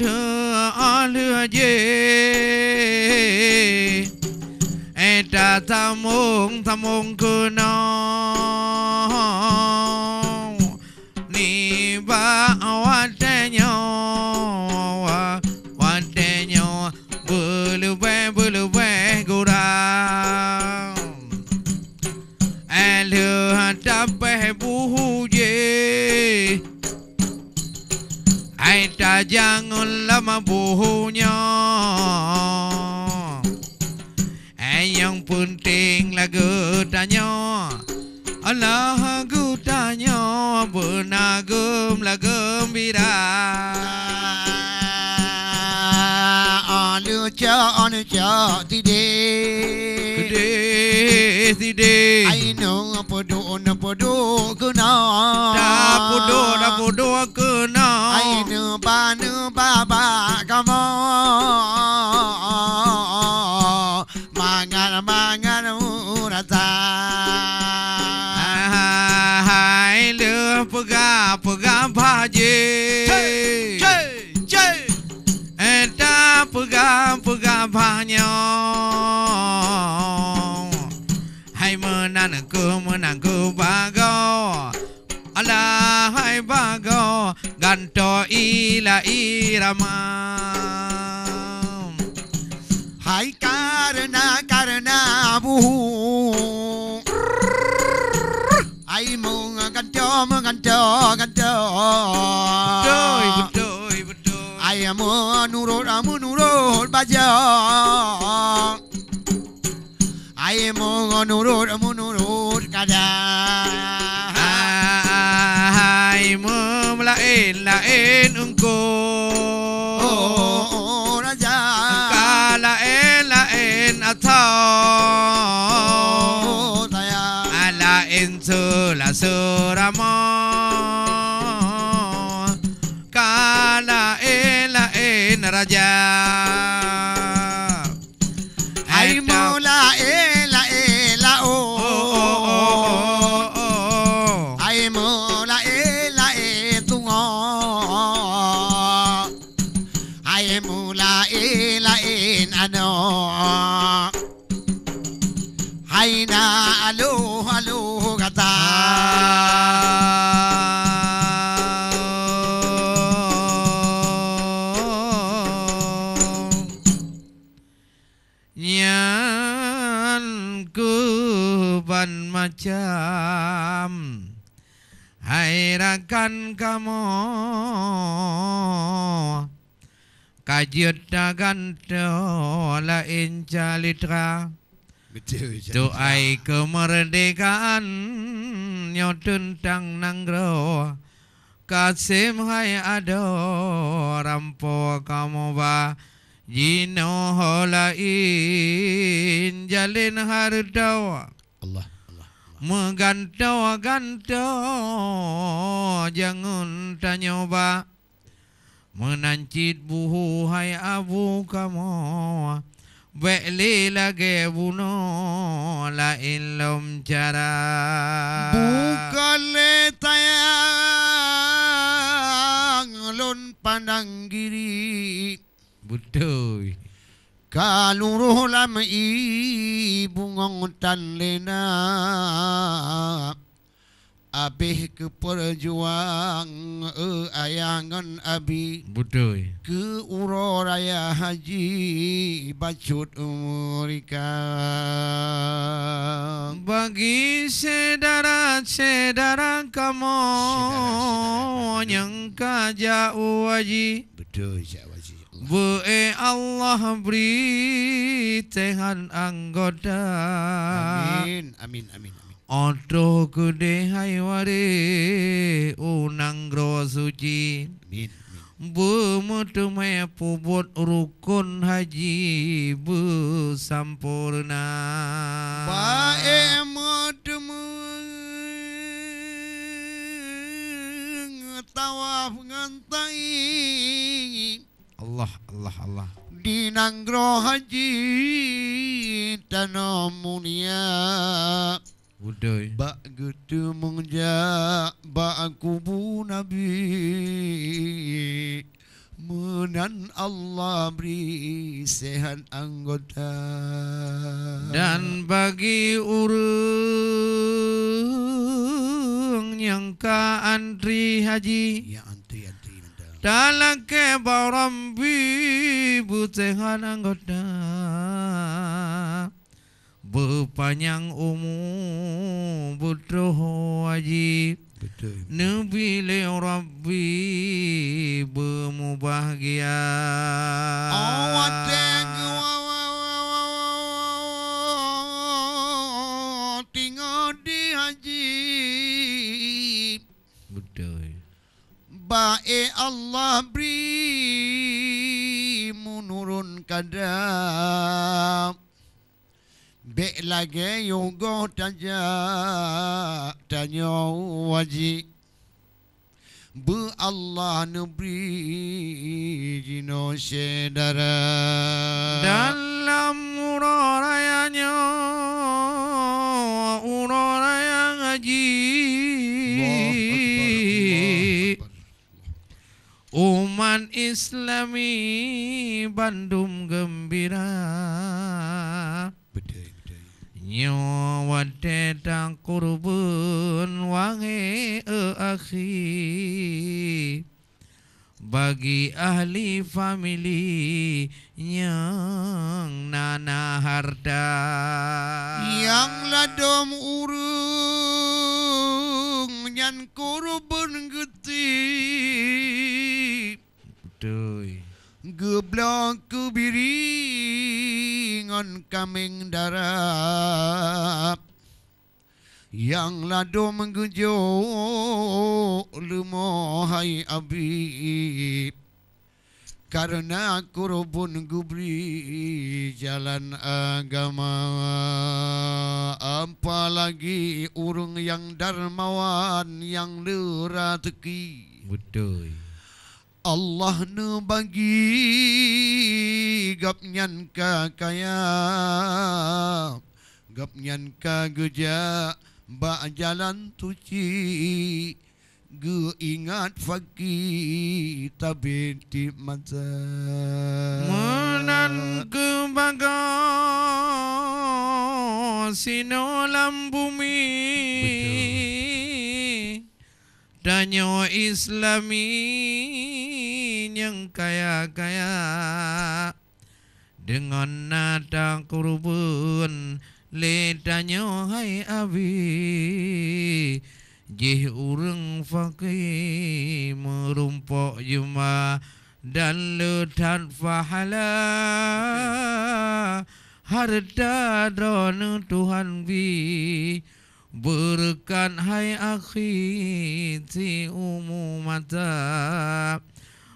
lừa dê ta tham mong cứ nó ni ba wa te nhau bulu ve gura lừa ta pe bu ye ai ta jangan lama buhunya. Yang penting lagu tanya Allah tanya benagum lagu gembira. Anu cha tide ai no podo kena da podo kena ai no ba kamu mangan urata hai lừa pega bhaje ta pega bhanyo hai menang ku bago Allah hai bago ganto ila irama hai karena buhu ai ganto betul ai menurut baja ai menurut kada ai melain engko raja lain atau lain surama lain raja ai mau lain lao ai mau lain tungo ai mau lain ano hai na halo kata ban macam hai rakan kamu kajut dagan lain calitra doai kemerdekaan nyo tentang nanggro kasim hai ado rampo kamu ba jino holain jalin hardau Allah megantau jangan tanyoba menancit buhu hai abu kamu Beli lagi bunuh lain lom cara bukan letayang lon pandang giri betul kaluruh lam ibungong tan lena abih ke perjuang ayangan abi betul ke uro raya haji bacut umurika bagi sedara kamu yang kajau waji betul waji Be Allah beri Tuhan anggota amin Odo gede hai ware unang gro suci Bemutumai pubut rukun haji besampurna Bae mutumeng tawaf ngantai Allah di nanggro haji tanah mulia Uday. Bak gitu mengjak bak kubu Nabi Munan Allah beri sehat anggota. Dan bagi urang yang ka antri haji Ya antri nanti. dalam kebarambi butehan anggota berpanjang umur butuh wajib Betul. Nabili Rabbi bermubahagia. Awak tinggal di haji. Betul. Baik Allah beri menurun kadar. Bek lagi yoga tanya wajib. Bu Allah neberi jino sedara. Dalam urayanya uraya ngaji umat Islami Bandung gembira nyawa tetang kurban wangi akhi bagi ahli famili yang nana harta yang ladom urung nyan kurban geti betul geblok kubiri ngon kaming darap yang lado menggujo lumo hai abib karena kurubun gubri jalan agama apalagi urung yang darmawan yang lura teki betul Allah nu bagi gapnyan ka kaya gapnyan ka geja ba jalan tuci ge ingat fakir tabiti mata menan kebaga sinolam bumi danyo Islami yang kaya-kaya dengan nada kurban ledanya hai abi jih urang fakir merumpok juma dan letan fahala harta drone Tuhan bi berkat hai akhi si umumata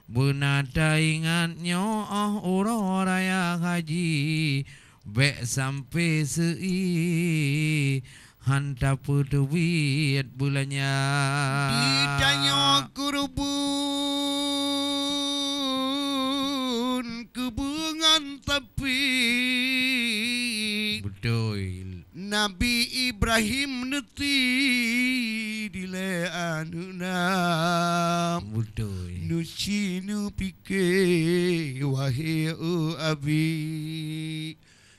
benada ingatnya orang haji bek sampai sei hanta duit bulannya ditanya kurubun kebungan tapi betul Nabi Ibrahim neti dile anuna betul nusi nu pike wahai abi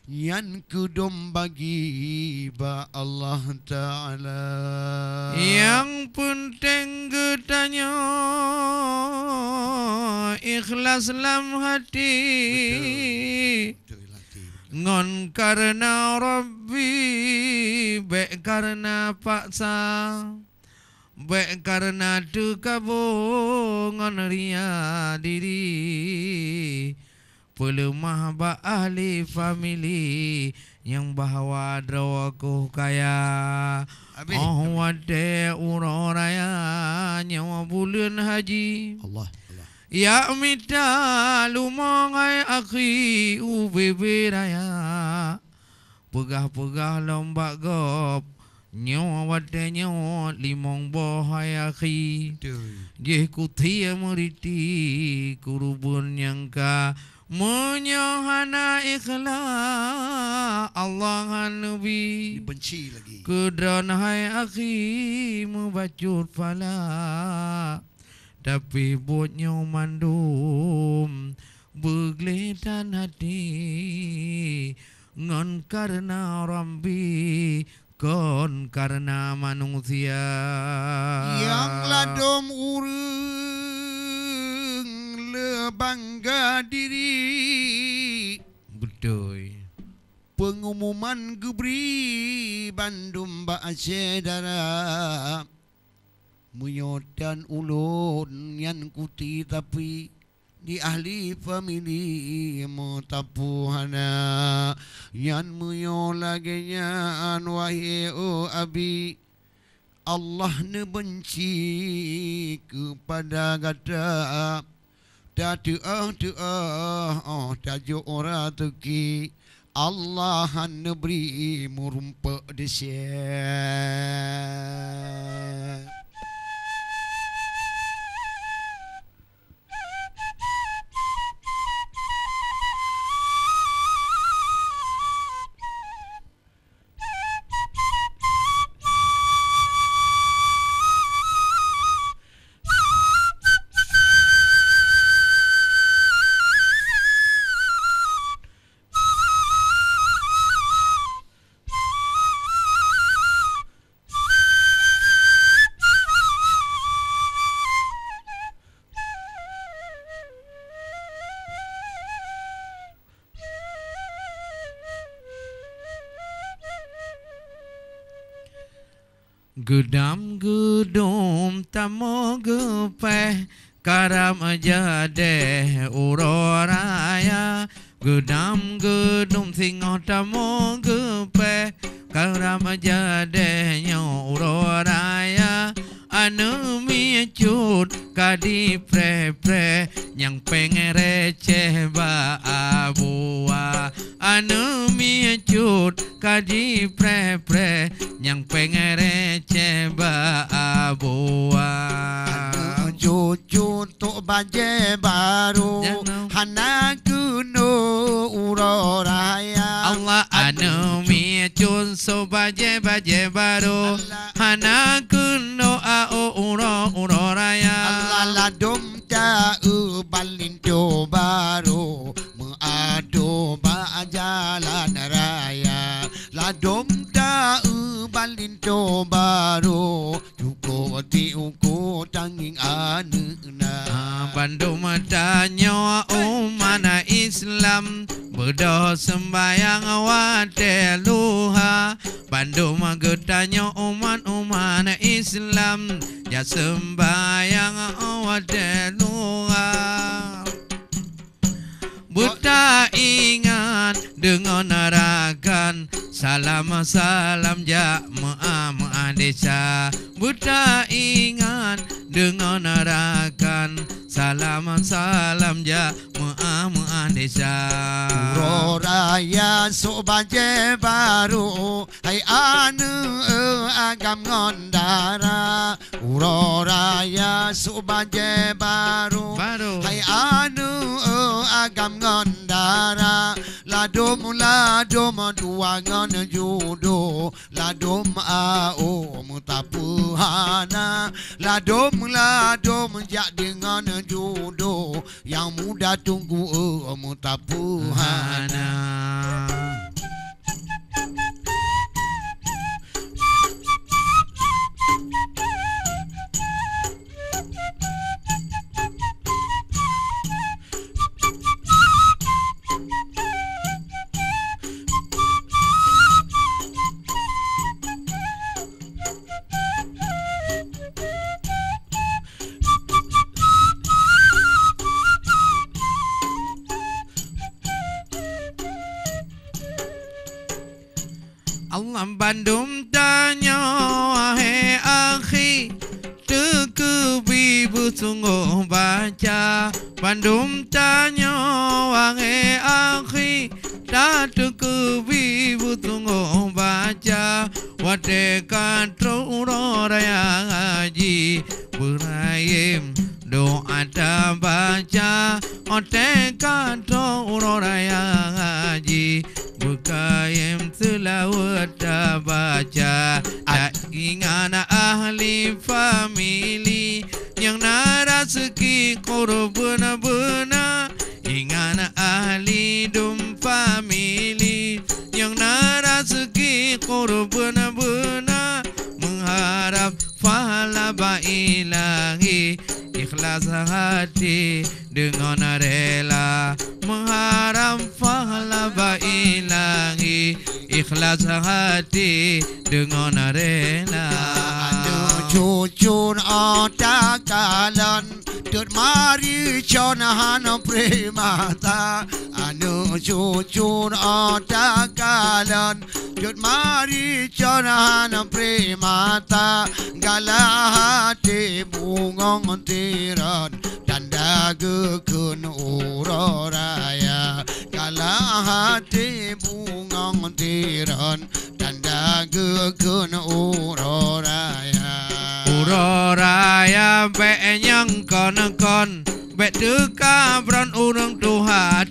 yan kudom bagi ba Allah Ta'ala yang penting getanya ikhlas dalam hati ngon karena Rabbi baik karena paksa baik karena dekabungan ria diri pelemah ba ahli famili yang bahawa drawaku kaya oh wade uroraya nyawa bulan haji Allah ya mita lumangai akhi ubebe raya pegah-pegah lomba gop nyawa wade nyawa limong bohai akhi je kutia meriti kurubun yang ka menyahana ikhlas Allah Nabi dibenci lagi kedran hai akhi membacur pala tapi buatnya mandum bergeletan hati ngon karena Rabbi kon karena manusia yang ladom urang lebangga diri betul pengumuman gebri Bandung Aceh darah menyodan ulun yang kuti tapi di ahli famili mutapuhana yang menyo wahai abi Allah ne benci kepada gada tajuk ora tuki Allah ne beri murumpa desyek Gedam gedum tamo gepeh karam jadeh uroraya gedam gedum singo tamo gepeh karam jadehnya uroraya anu micut kadi pre yang pengen receh ba abua anu micut kadi pre yang pengen receh ba abua cucu tok baje baru hana kuno uroraya Allah anu micut so baje baru hana kuno ao uroraya Allah ladum ta balindo baru meado ba jalan raya ladum ta balindo baru cukup ti uku tanging anuna Bandung matanya umana Islam berdoa sembayang wateluha Bandung magetanya uman Islam ya sembayang wateluha Buta ingat dengan narakan salam ja ma'a desa Buta ingat dengan narakan salam ja ma'a desa Raya sobaje baru hai anu agam ngondara Raya sobaje baru hai anu agam ngondara ladum dua ngon judo ladum ao mutapuhana ladum jak dengan judo yang muda tunggu mutapuhana Allah Bandung tanya wahai akhi Tekebibu sungguh baca Bandung tanya wahai akhi Tak tekebibu sungguh baca Wadekan raya haji Berayim doa tak baca Wadekan raya haji Bukayem selawat baca Tak ingat ahli famili yang naraseki korban-bena ingan ahli dum family yang naraseki korban-bena mengharap pahala ilahi ikhlas hati dengan rela mengharap pahala ilahi ikhlas hati dengan rela cucun otakalan tut mari chonahan premata anu cucun otakalan tut mari chonahan premata galah hati bungong tiran tanda gekun uroraya galah hati bungong tiran tanda gekun uroraya uroraya be yang kon be teka bron urang tuha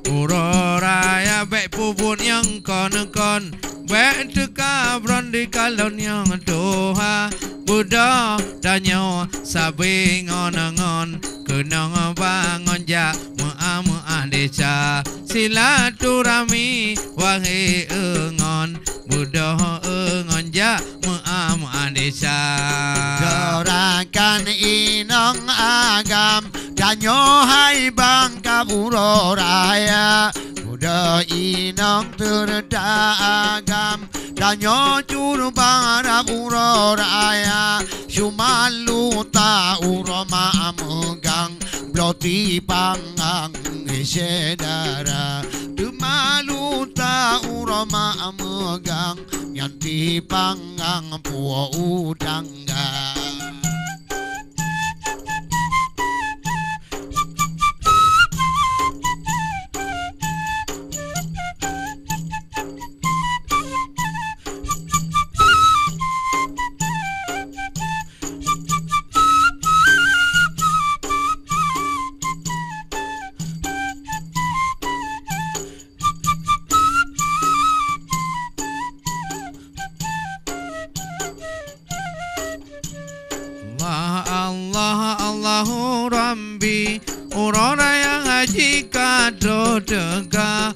uroraya be pupun yang kon be teka bron di kalon yang tuha Buddha danyo sabi ngon kenang bangon ja mua desa silaturahmi wahai engon Buddha engon ja mua desa Dorakan inong agam danyo hai bang kaburo raya Buddha inong terda agam danyo curu bang uro raya Sumalu ta uroma amugang bloti pangang isedara Dumalu ta uroma amugang yanti pangang puo udangga Allahu Rabbi urora yang haji kado dega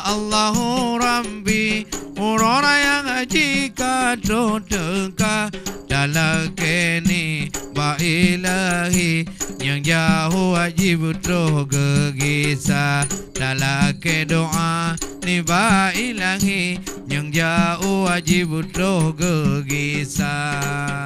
Allahu Rabbi urora yang haji kado dega dalam kini ba ilahi yang jauh wajib butuh gegisa dalam ke doa ni ba ilahi yang jauh wajib butuh gegisa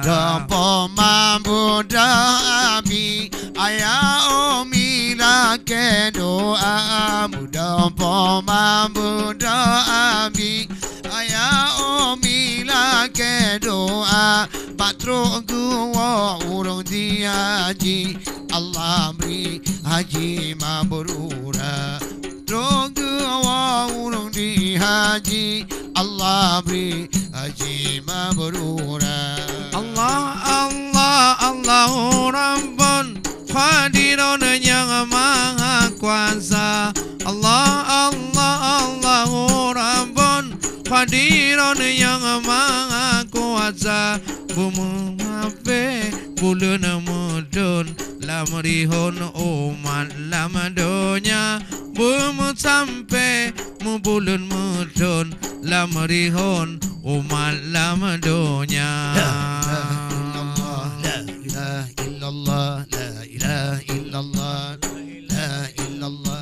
Dopo mabuda abi ayah omila ke doa Dopo mabuda abi ayah omila ke doa Patro gua urung di haji Allah beri haji mabrura Patro gua urung di haji Allah beri haji mabrura Allahu Rabbun Qadirun yang maha kuasa Allahu Rabbun Qadirun yang maha kuasa Bumi mabe bulan mudun lamrihun umat lamadonya Bumi sampai bulan mudun lamrihun umat lamadonya La ilaha illallah, la ilaha illallah, la ilaha illallah